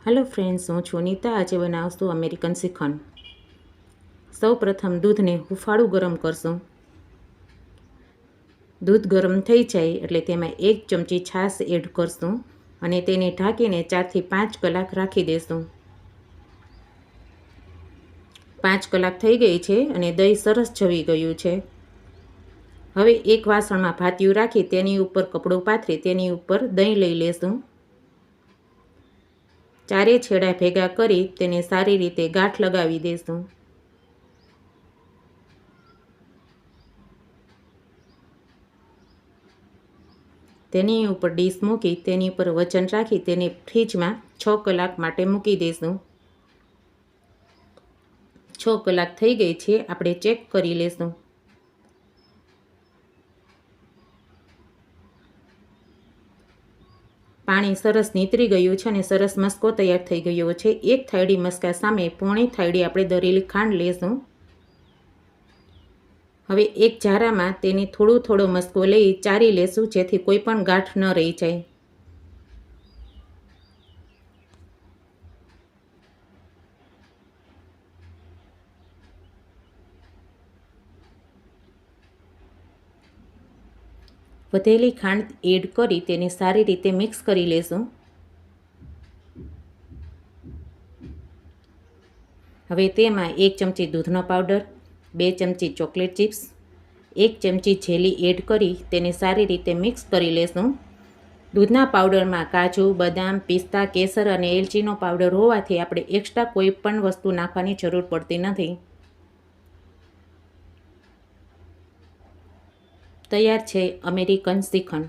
Hello friends, हूँ छूं नीता। आज बनावशुं अमेरिकन श्रीखंड। सौ प्रथम दूध ने हुफाळुं गरम करशुं। दूध गरम थई जाय एटले तेमां 1 चमची छाश एड करशुं अने तेने ढांकीने 4 થી 5 કલાક राखी देशुं। 5 કલાક थई गई छे अने दही सरस जमी गयुं छे। हवे एक वासणमां भातियुं राखी तेनी उपर कपडું पाथरी तेनी उपर दही लई लेशुं। चारे छेड़ा भेगा करी तेने सारी रीते गांठ लगावी देशुं। तेनी उपर डीश मूकी तेनी पर वजन राखी तेने फ्रीज में 6 કલાક माटे मूकी देशुं। 6 કલાક थई गई छे, आपणे चेक करी लेशुं। पाणी सरस नीतरी गयुं छे अने सरस मस्को तैयार थई गयो छे। एक थाळी मस्का सामे पौणी थाळी आपणे दरेली खांड लेशुं। हवे एक झारामां तेने थोड़ो थोड़ो मस्को लई चारी लेशुं जेथी कोई पण गांठ न रही जाय। વધેલી ખાંડ એડ કરી તેને સારી રીતે મિક્સ કરી લેશું। હવે તેમાં 1 ચમચી દૂધનો પાવડર, 2 ચમચી ચોકલેટ ચિપ્સ, 1 ચમચી જેલી એડ કરી તેને સારી રીતે મિક્સ કરી લેશું। દૂધના પાવડરમાં કાજુ, બદામ, પિસ્તા, કેસર અને એલચીનો પાવડર હોવાથી આપણે એક્સ્ટ્રા કોઈ પણ વસ્તુ નાખવાની જરૂર પડતી નથી। તૈયાર છે અમેરિકન શ્રીખંડ।